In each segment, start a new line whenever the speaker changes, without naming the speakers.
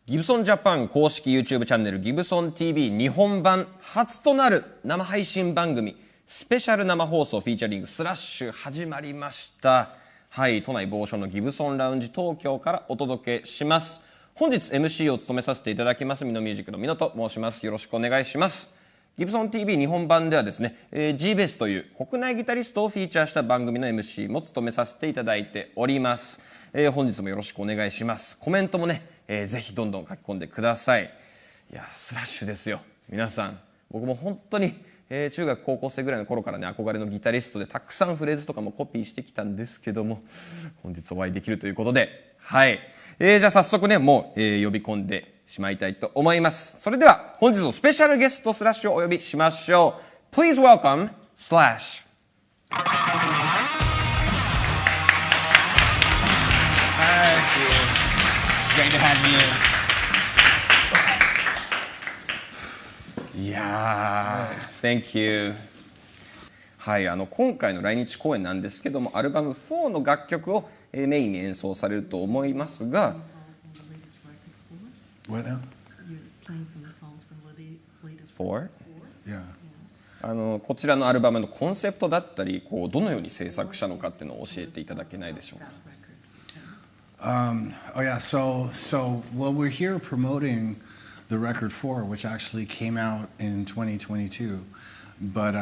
ギブソンジャパン公式 YouTube チャンネルギブソン TV 日本版初となる生配信番組スペシャル生放送フィーチャリングスラッシュ始まりました。はい、都内某所のギブソンラウンジ東京からお届けします。本日 MC を務めさせていただきますミノミュージックのミノと申します。よろしくお願いします。ギブソン TV 日本版ではですね、G ベースという国内ギタリストをフィーチャーした番組の MC も務めさせていただいております。本日もよろしくお願いします。コメントもね、ぜひどんどん書き込んでください。いやスラッシュですよ皆さん。僕も本当に、中学高校生ぐらいの頃からね憧れのギタリストでたくさんフレーズとかもコピーしてきたんですけども、本日お会いできるということで、はい、じゃあ早速ねもう、呼び込んでしまいたいと思います。それでは本日のスペシャルゲストスラッシュをお呼びしましょう。 Please welcome Slash。
Great to have you.
いやー Thank you。 はい、今回の来日公演なんですけどもアルバム4の楽曲を、メインに演奏されると思いますが、
What now?4? Yeah.
こちらのアルバムのコンセプトだったりこうどのように制作したのかっていうのを教えていただけないでしょうか。
Oh yeah, so well we're here promoting the record 4, which actually came out in 2022, but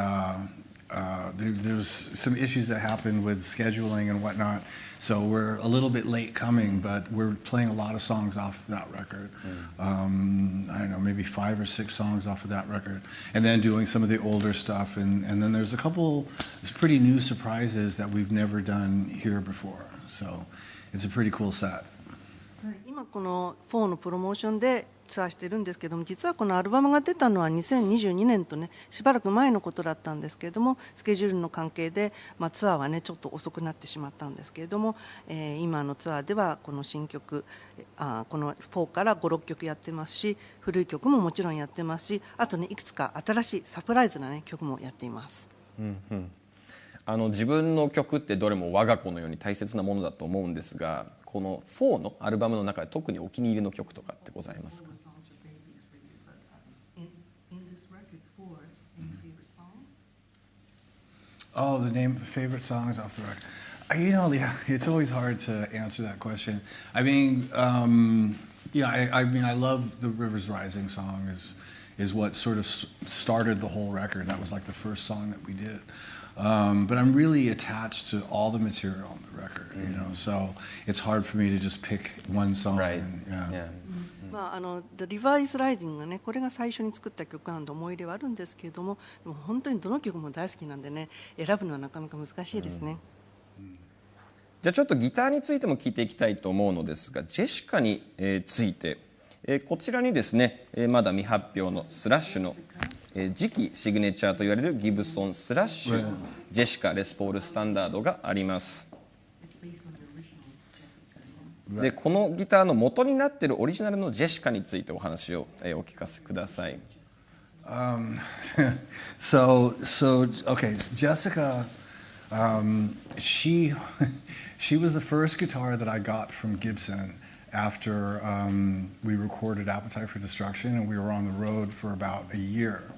there's some issues that happened with scheduling and whatnot, so we're a little bit late coming, but we're playing a lot of songs off of that record. I don't know, maybe 5 or 6 songs off of that record, and then doing some of the older stuff, and then there's a couple pretty new surprises that we've never done here before, so it's a pretty cool set.
今この4のプロモーションでツアーしてるんですけども、実はこのアルバムが出たのは2022年とねしばらく前のことだったんですけれども、スケジュールの関係で、ツアーはねちょっと遅くなってしまったんですけれども、今のツアーではこの新曲この4から5、6曲やってますし、古い曲ももちろんやってますし、あとねいくつか新しいサプライズな、ね、曲もやっています。
自分の曲ってどれも我が子のように大切なものだと思うんですが、この4のアルバムの中で特にお気に入りの曲とかってございますか？
Oh, the name favorite songs off the record. You know, yeah, it's always hard to answer that question. I mean, I love the Rivers Rising song is what sort of started the whole record. That was like the first song that we did. But I'm really attached to all the material on the record, you know, so it's hard for me to just pick one song.
Right.
Yeah.
The Reverse Rising がね、これが最初に作った曲なんで思い入れはあるんですけれども、でも本当にどの曲も大好きなんでね、選ぶのはなかなか難しいですね。
じゃあちょっとギターについても聞いていきたいと思うのですが、ジェシカについて、こちらにですね、まだ未発表のスラッシュの次期シグネチャーと言われるギブソンスラッシュジェシカレスポールスタンダードがあります。でこのギターの元になっているオリジナルのジェシカについてお話をお聞かせください。
So okay, Jessica, she was the first guitar that I got from Gibson after we recorded Appetite for Destruction, and we were on the road for about a year,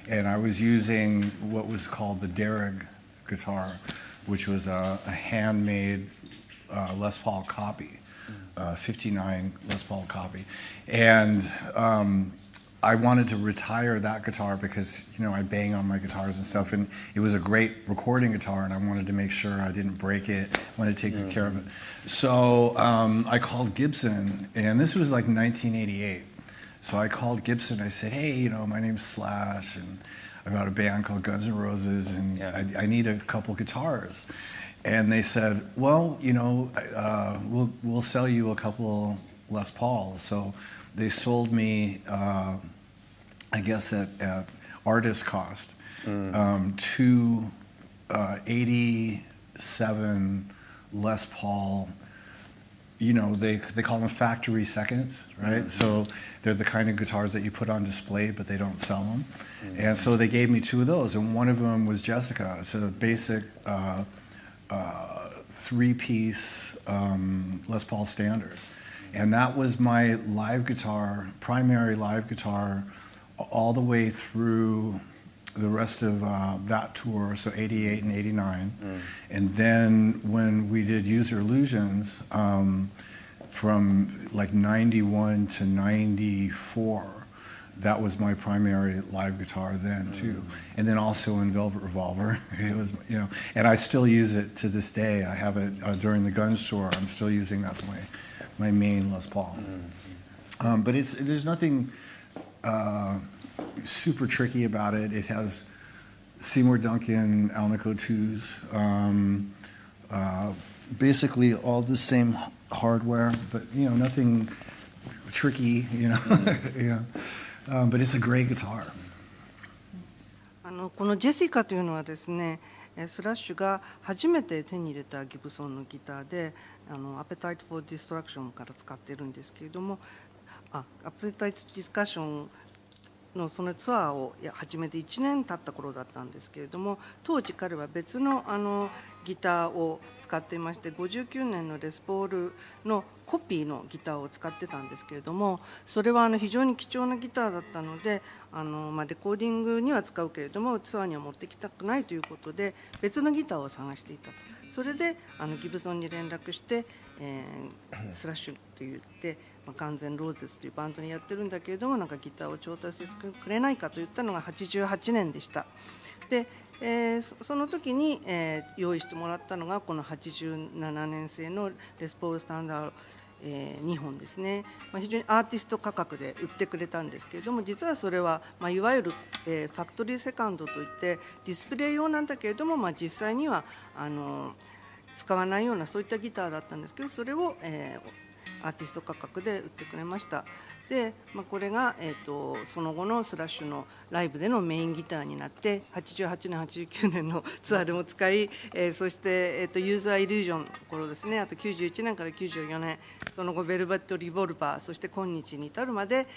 and I was using what was called the Derrig guitar, which was a handmade Les Paul copy, 59 Les Paul copy, and I wanted to retire that guitar because, you know, I bang on my guitars and stuff, and it was a great recording guitar, and I wanted to make sure I didn't break it, wanted to take good care of it. So I called Gibson, and this was like 1988. So I called Gibson, I said, hey, you know, my name's Slash, and I've got a band called Guns N' Roses, and I need a couple guitars. And they said, well, you know, we'll sell you a couple Les Pauls. So they sold me, I guess at artist cost, 2 87 Les Paul. You know, they call them factory seconds, right? So they're the kind of guitars that you put on display, but they don't sell them. And so they gave me 2 of those, and one of them was Jessica. It's a basic 3-piece Les Paul standard. And that was my live guitar, primary live guitar, all the way through the rest of that tour, so 88 and 89. And then when we did User Illusions, from like 91 to 94, that was my primary live guitar then too. And then also in Velvet Revolver, it was, you know, and I still use it to this day. I have it during the Guns tour. I'm still using, that's my main Les Paul. But there's nothing super tricky about it. It has Seymour Duncan Alnico 2s, basically all the same hardware, but you know, nothing tricky, you know. Yeah. But it's a great guitar.
このジェシカというのはですね、スラッシュが初めて手に入れたギブソンのギターで、アペタイト・フォー・ディストラクションから使っているんですけれども、アペタイト・ディスカッションのそのツアーを始めて1年経った頃だったんですけれども、当時彼は別のギターを使っていまして、59年のレスポールのコピーのギターを使ってたんですけれども、それは非常に貴重なギターだったので、レコーディングには使うけれどもツアーには持ってきたくないということで別のギターを探していたと。それでギブソンに連絡して、スラッシュと言って、ガンゼンローゼスというバンドにやってるんだけれども、なんかギターを調達してくれないかと言ったのが88年でした。でその時に、用意してもらったのがこの87年製のレスポールスタンダード、2本ですね。非常にアーティスト価格で売ってくれたんですけれども、実はそれは、いわゆる、ファクトリーセカンドといってディスプレイ用なんだけれども、実際には使わないようなそういったギターだったんですけど、それを、アーティスト価格で売ってくれました。で、これが、その後のスラッシュのライブでのメインギターになって88年89年のツアーでも使い、そして、ユーザーイリュージョンの頃ですね、あと91年から94年、その後ベルベットリボルバー、そして今日に至るまで、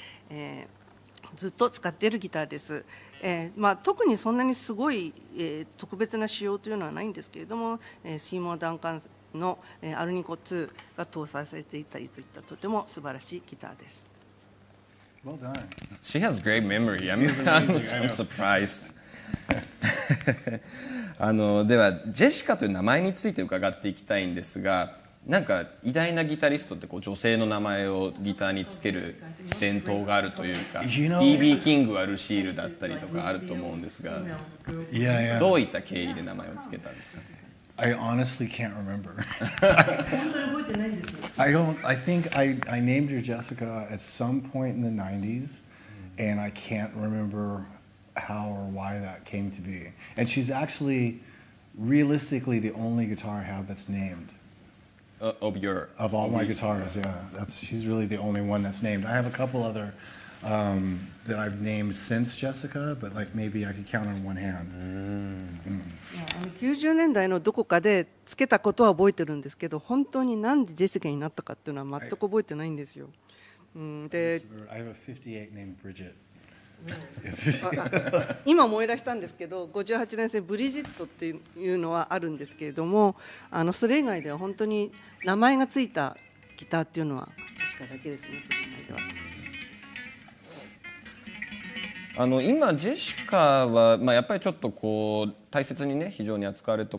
ずっと使っているギターです。特にそんなにすごい、特別な仕様というのはないんですけれども、シーモア・ダンカンの、アルニコ2が搭載されていたりといったとても素晴らしいギターです。
Well done.
She has great memory. I'm surprised. ではジェシカという名前について伺っていきたいんですが、なんか偉大なギタリストってこう女性の名前をギターにつける伝統があるというか、B.B. キングはルシールだったりとかあると思うんですが、どういった経緯で名前をつけたんですか？
I honestly can't remember. I think I named her Jessica at some point in the 90s, and I can't remember how or why that came to be. And she's actually, realistically, the only guitar I have that's named.
Of
all my guitars, yeah. She's really the only one that's named. I have a couple other that I've named since Jessica, but like maybe I could count on one hand.
90年代のどこかでつけたことは覚えてるんですけど、本当になんでジェシカになったかっていうのは全く覚えてないんですよ。で、
I have a 58 named Bridget.
今思い出したんですけど、58年生ブリジットっていうのはあるんですけれども、それ以外では本当に名前がついたギターっていうのはジェシカだけですね。それ以外では。
今ジェシカは、やっぱりちょっとこう大切にね非常に扱われて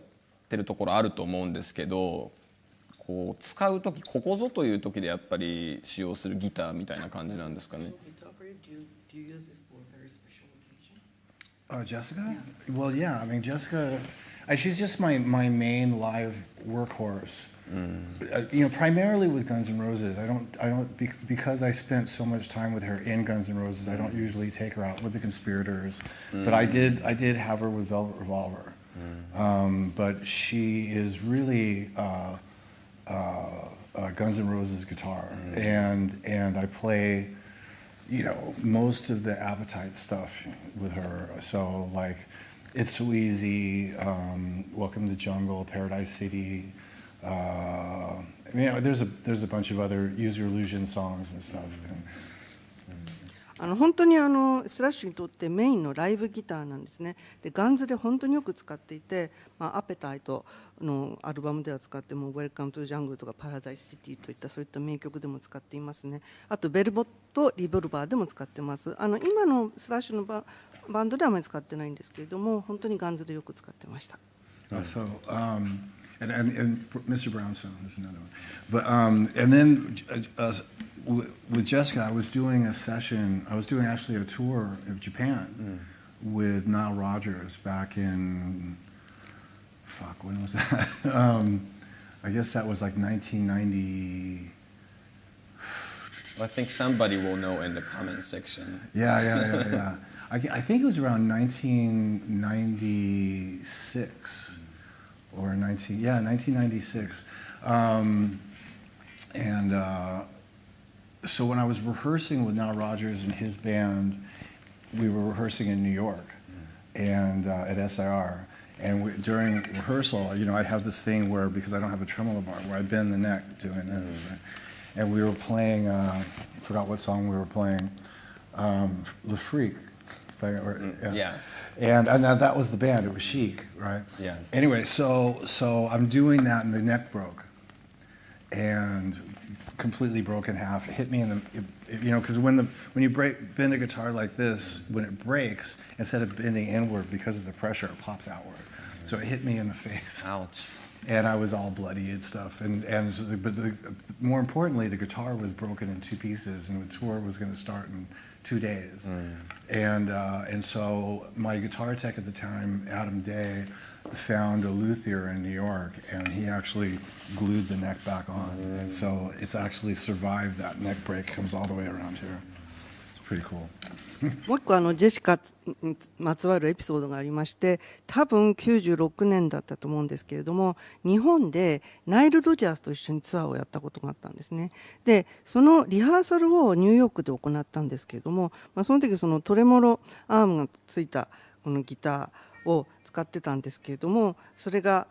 るところあると思うんですけど、こう使う時ここぞという時でやっぱり使用するギターみたいな感じなんですかね。
Jessica? Yeah. Well, yeah. I mean, Jessica, she's just my main live workhorse. Primarily with Guns N' Roses. I don't because I spent so much time with her in Guns N' Roses. I don't usually take her out with the Conspirators, but I did have her with Velvet Revolver. But she is really Guns N' Roses guitar, and I play, most of the Appetite stuff with her. So like, It's So Easy, Welcome to the Jungle, Paradise City. There's a bunch of other Use Your Illusion songs and stuff.
本当にスラッシュにとってメインのライブギターなんですね。でガンズで本当によく使っていて、アペタイトのアルバムでは使っても、Welcome to Jungle とか Paradise City といったそういった名曲でも使っていますね。あとベルボット、リボルバーでも使ってます。今のスラッシュのバンドではあまり使ってないんですけれども、本当にガンズでよく使ってました。
So, and Mr. Brownstone is another one. But and then with Jessica, I was doing a session. I was doing actually a tour of Japan with Nile Rodgers back in when was that? I guess that was like 1990.
I think somebody will know in the comment section.
Yeah. I think it was around 1996 or 1996. So when I was rehearsing with Nile Rodgers and his band, we were rehearsing in New York and at SIR. And during rehearsal, I have this thing where, because I don't have a tremolo bar, where I bend the neck doing this. Right? And we were playing, I forgot what song we were playing, Le Freak.
Yeah.
And that was the band. It was Chic, right?
Yeah.
Anyway, so I'm doing that, and the neck broke, and completely broke in half. It hit me in the, because when you bend a guitar like this, when it breaks, instead of bending inward because of the pressure, it pops outward. So it hit me in the face.
Ouch.
And I was all bloody and stuff. But more importantly, the guitar was broken in two pieces, and the tour was going to start in 2 days. And so my guitar tech at the time, Adam Day, found a luthier in New York, and he actually glued the neck back on. And so it's actually survived that neck break. Comes all the way around here. It's pretty cool.
もう一個ジェシカにまつわるエピソードがありまして、多分96年だったと思うんですけれども、日本でナイル・ロジャースと一緒にツアーをやったことがあったんですね。でそのリハーサルをニューヨークで行ったんですけれども、その時そのトレモロアームがついたこのギターを使ってたんですけれども、それが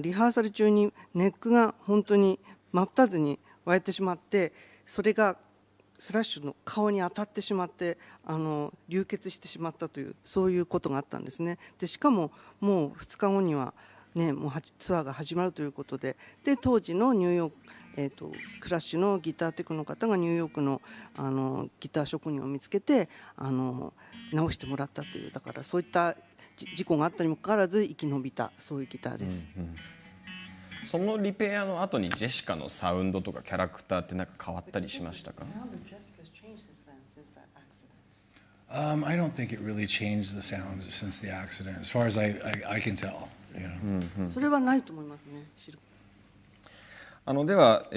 リハーサル中にネックが本当に真っ二つに割れてしまって、それがスラッシュの顔に当たってしまって流血してしまったという、そういうことがあったんですね。でしかももう2日後には、もうツアーが始まるということで、当時のニューヨーク、クラッシュのギターテクの方がニューヨークのギター職人を見つけて直してもらったという、だからそういった事故があったにもかかわらず生き延びた、そういうギターです。
そのリペアの後にジェシカのサウンドとかキャラクターってなんか変わったりしましたか？
I don't think it really changed the sound since the accident, as far as I can tell.
それはないと思いますね。
では、ス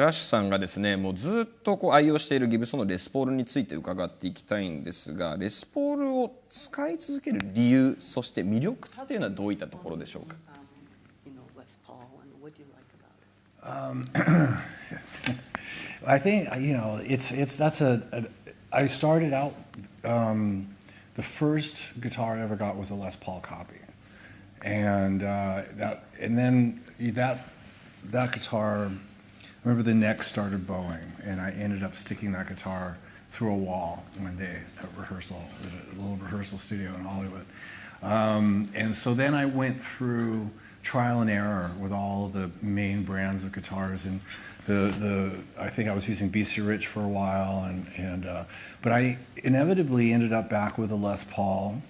ラッシュさんがですね、もうずっと愛用しているギブソンのレスポールについて伺っていきたいんですが、レスポールを使い続ける理由、そして魅力っていうのはどういったところでしょうか？I
think I started out. The first guitar I ever got was a Les Paul copy, and then that guitar. I remember the neck started bowing, and I ended up sticking that guitar through a wall one day at rehearsal, at a little rehearsal studio in Hollywood. And so then I went through trial and error with all the main brands of guitars, and I think I was using BC Rich for a while, but I inevitably ended up back with a Les Paul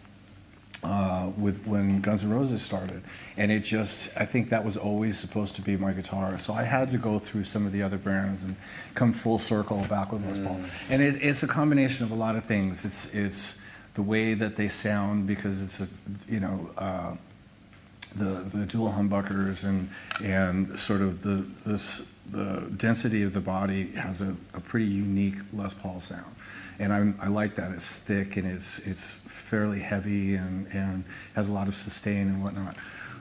when Guns N' Roses started, and I think that was always supposed to be my guitar, so I had to go through some of the other brands and come full circle back with Les Paul. And it's a combination of a lot of things. It's the way that they sound, because it's the dual humbuckers and sort of the density of the body has a pretty unique Les Paul sound, and I like that. It's thick and it's fairly heavy and has a lot of sustain and whatnot.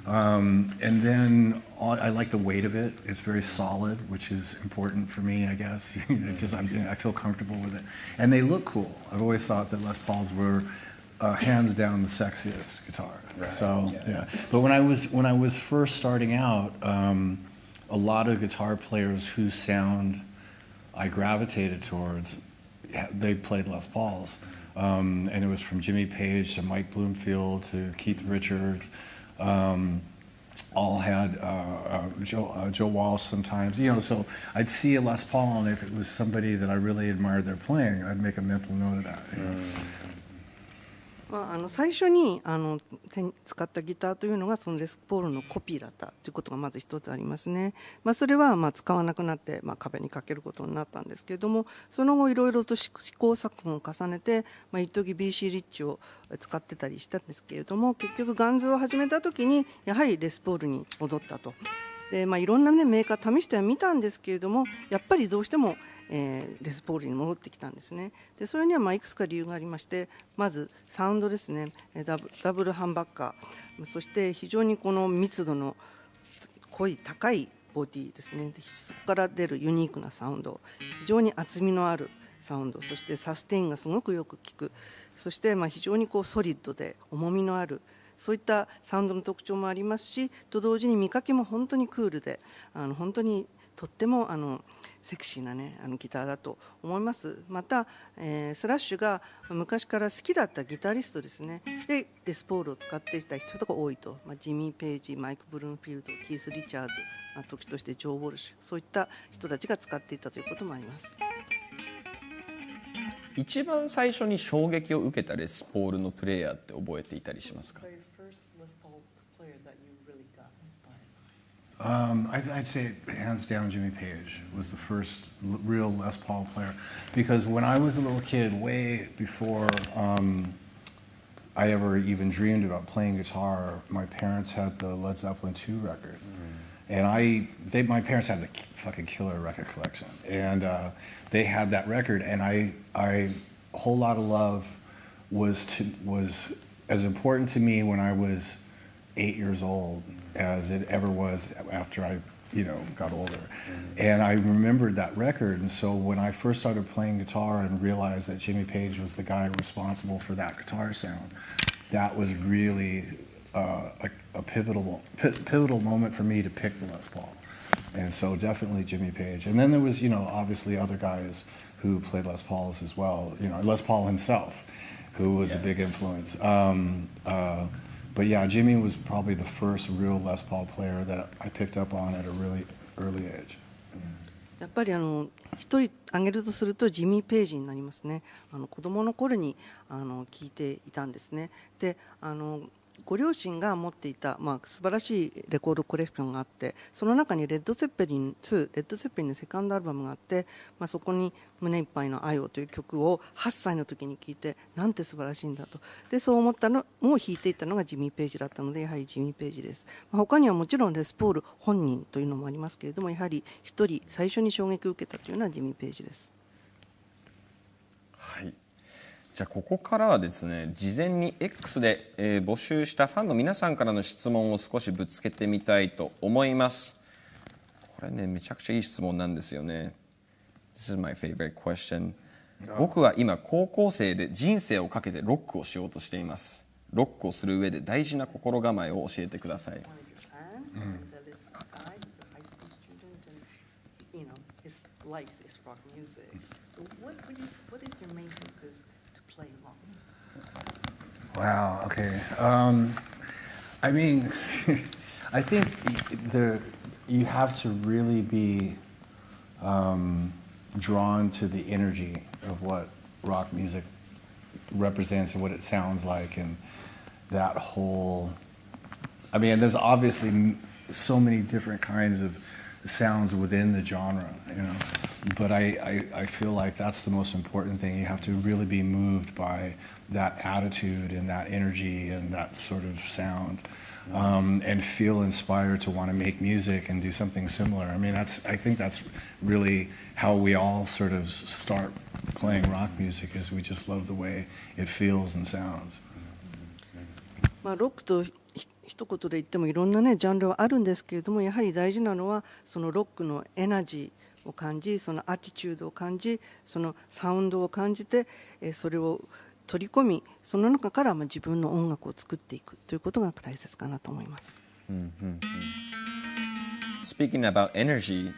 And then I like the weight of it. It's very solid, which is important for me, I guess. I feel comfortable with it, and they look cool. I've always thought that Les Pauls were hands down the sexiest guitar.
Right.
So yeah. But when I was first starting out, a lot of guitar players whose sound I gravitated towards, they played Les Pauls, and it was from Jimmy Page to Mike Bloomfield to Keith Richards. All had Joe Walsh sometimes, so I'd see a Les Paul, and if it was somebody that I really admired their playing, I'd make a mental note of that.
最初に使ったギターというのがそのレスポールのコピーだったということがまず一つありますね。それは使わなくなって、壁にかけることになったんですけれども、その後いろいろと試行錯誤を重ねて、一時 BC リッチを使ってたりしたんですけれども、結局ガンズを始めた時にやはりレスポールに戻ったと。で、いろんな、メーカー試してはみたんですけれども、やっぱりどうしてもレスポールに戻ってきたんですね。でそれにはいくつか理由がありまして、まずサウンドですね。ダブルハンバッカー、そして非常にこの密度の濃い高いボディですね。でそこから出るユニークなサウンド、非常に厚みのあるサウンド、そしてサステインがすごくよく効く、そして非常にソリッドで重みのある、そういったサウンドの特徴もありますし、と同時に見かけも本当にクールで、本当にとってもセクシーなギターだと思います。また、スラッシュが昔から好きだったギタリストですね。でレスポールを使っていた人が多いと、ジミー・ペイジ、マイク・ブルーンフィールド、キース・リチャーズ、時としてジョー・ウォルシュ、そういった人たちが使っていたということもあります。
一番最初に衝撃を受けたレスポールのプレイヤーって覚えていたりしますか？I'd
say hands down Jimmy Page was the first real Les Paul player, because when I was a little kid, way before I ever even dreamed about playing guitar, my parents had the Led Zeppelin II record, and my parents had the fucking killer record collection, and they had that record, and I Whole Lot of Love was as important to me when I was 8 years old as it ever was after I got older. And I remembered that record, and so when I first started playing guitar and realized that Jimmy Page was the guy responsible for that guitar sound, that was really a pivotal moment for me to pick the Les Paul. And so definitely Jimmy Page. And then there was, obviously other guys who played Les Pauls as well, Les Paul himself, who was a big influence. But yeah, Jimmy was probably the first real Les Paul player that I picked up on at a really early age.
やっぱり一人挙げるとするとジミー・ペイジになりますね。子供の頃に聞いていたんですね。でご両親が持っていた、素晴らしいレコードコレクションがあって、その中にレッド・ゼッペリン2、レッド・ゼッペリンのセカンドアルバムがあって、そこに胸いっぱいの愛をという曲を8歳の時に聴いて、なんて素晴らしいんだと。でそう思ったのもう弾いていたのがジミー・ペイジだったので、やはりジミー・ペイジです。他にはもちろんレスポール本人というのもありますけれども、やはり一人最初に衝撃を受けたというのはジミー・ペイジです。
はい、じゃあここからはですね、事前に X で、募集したファンの皆さんからの質問を少しぶつけてみたいと思います。これね、めちゃくちゃいい質問なんですよね。This is my favorite question. 僕は今高校生で人生をかけてロックをしようとしています。ロックをする上で大事な心構えを教えてください。
Wow. Okay. I mean, I think you have to really be drawn to the energy of what rock music represents and what it sounds like, and that whole. I mean, there's obviously so many different kinds of sounds within the genre, but I feel like that's the most important thing. You have to really be moved by that attitude and that energy and that sort of sound, and feel inspired to want to make music and do something similar. I mean, I think that's really how we all sort of start playing rock music, is we just love the way it feels and sounds.
ロックと一言で言ってもいろんなジャンルはあるんですけれども、やはり大事なのはそのロックのエナジーを感じ、そのアティチュードを感じ、そのサウンドを感じて、それを取り込み、その中から自分の音楽を作っていくということが大切かなと思います。
Speaking about energy、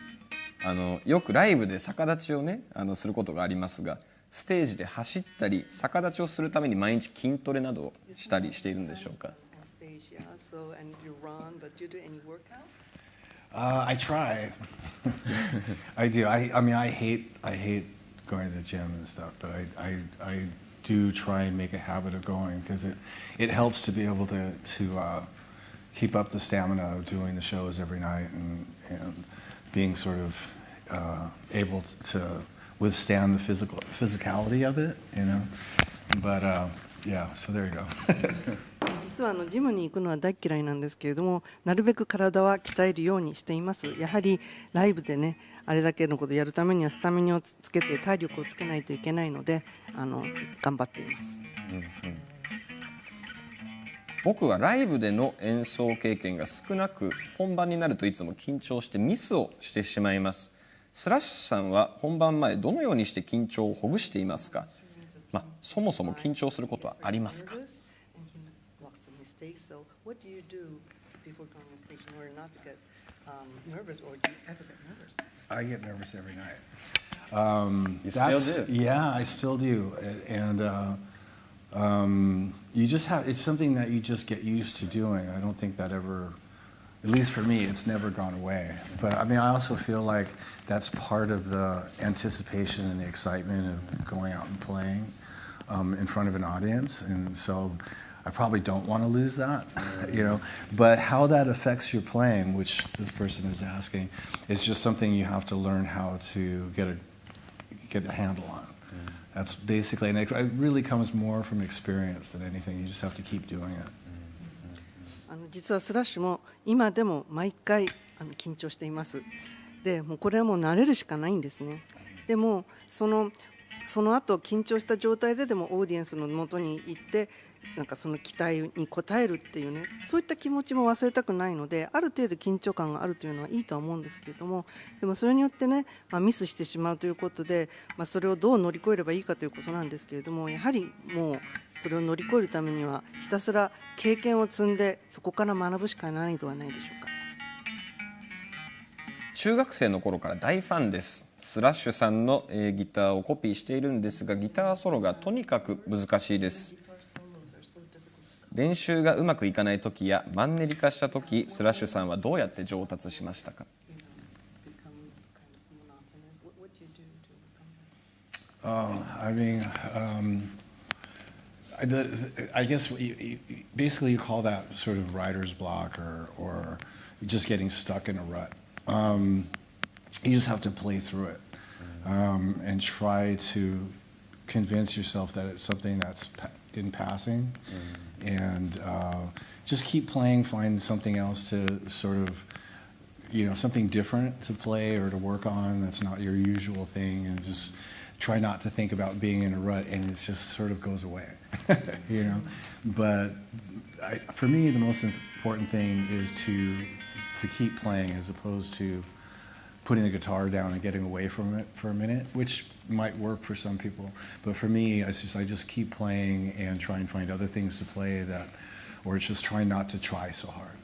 よくライブで逆立ちをねすることがありますが、ステージで走ったり逆立ちをするために毎日筋トレなどをしたりしているんでしょうか？
I try. I do. I mean, I hate going to the gym and stuff, but I do try and make a habit of going because it helps to be able to keep up the stamina of doing the shows every night and being sort of able to withstand the physicality of it, you know. But yeah, so there you go.
実はジムに行くのは大嫌いなんですけれども、なるべく体は鍛えるようにしています。やはりライブでね、あれだけのことをやるためにはスタミナをつけて体力をつけないといけないので、頑張っています。
僕はライブでの演奏経験が少なく、本番になるといつも緊張してミスをしてしまいます。スラッシュさんは本番前どのようにして緊張をほぐしていますか？そもそも緊張することはありますか？
What do you do before going on stage in order not to get nervous, or do you ever get nervous?
I get nervous every night.
You still do?
Yeah, I still do, and you just have. It's something that you just get used to doing. I don't think that ever, at least for me, it's never gone away. But I mean, I also feel like that's part of the anticipation and the excitement of going out and playing in front of an audience, and so. I probably don't want to lose that, you know. But how that affects your playing, which this person is asking, is just something you have to learn how to get a handle on. That's basically, and it really comes more from experience than anything. You just have to keep doing it.
実はスラッシュも今でも毎回緊張しています。で、もうこれはもう慣れるしかないんですね。でもその後緊張した状態でもオーディエンスの元に行ってなんかその期待に応えるっていうね、そういった気持ちも忘れたくないので、ある程度緊張感があるというのはいいとは思うんですけれども、でもそれによってね、ミスしてしまうということで、それをどう乗り越えればいいかということなんですけれども、やはりもうそれを乗り越えるためにはひたすら経験を積んでそこから学ぶしかないのではないでしょうか。
中学生の頃から大ファンです。スラッシュさんのギターをコピーしているんですが、ギターソロがとにかく難しいです。練習がうまくいかない時やマンネリ化した時、スラッシュさんはどうやって上達しましたか？
I mean, I guess basically you call that sort of writer's block or just getting stuck in a rut. You just have to play through it and try to convince yourself that it's something that's in passing, and just keep playing. Find something else to sort of, you know, something different to play or to work on that's not your usual thing, and just try not to think about being in a rut, and it just sort of goes away, you know. But for me, the most important thing is to keep playing as opposed to putting the guitar down and getting away from it for a minute, which might work for some people. But for me, I just keep playing and try and find other things to play that, or just try not to try so hard.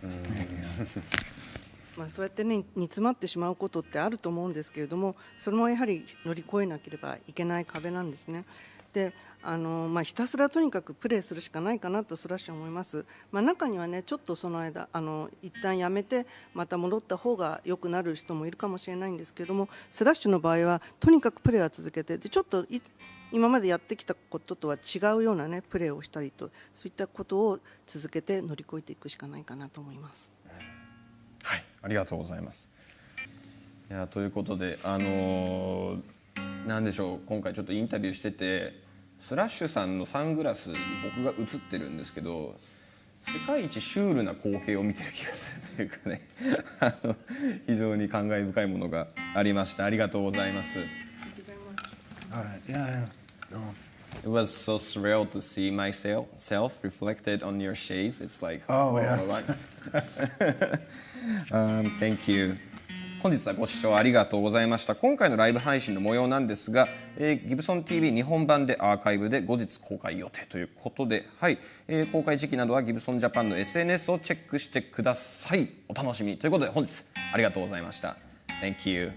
そうやってね、煮詰まってしまうことってあると思うんですけれども、それもやはり乗り越えなければいけない壁なんですね。で、ひたすらとにかくプレーするしかないかなとスラッシュは思います。中にはね、ちょっとその間一旦やめてまた戻った方が良くなる人もいるかもしれないんですけれども、スラッシュの場合はとにかくプレーは続けて、でちょっと今までやってきたこととは違うようなねプレーをしたりと、そういったことを続けて乗り越えていくしかないかなと思います。
はい、ありがとうございます。いや、ということでなんでしょう、今回ちょっとインタビューしてて、スラッシュさんのサングラスに僕が映ってるんですけど、世界一シュールな光景を見てる気がするというかね非常に感慨深いものがありました。ありがとうございます。It was so thrilled to see myself reflected on your shades. It's like, thank you. 本日はご視聴ありがとうございました。今回のライブ配信の模様なんですが、ギブソン TV 日本版でアーカイブで後日公開予定ということで、はい、公開時期などはギブソンジャパンの SNS をチェックしてください。お楽しみにということで、本日ありがとうございました。Thank you.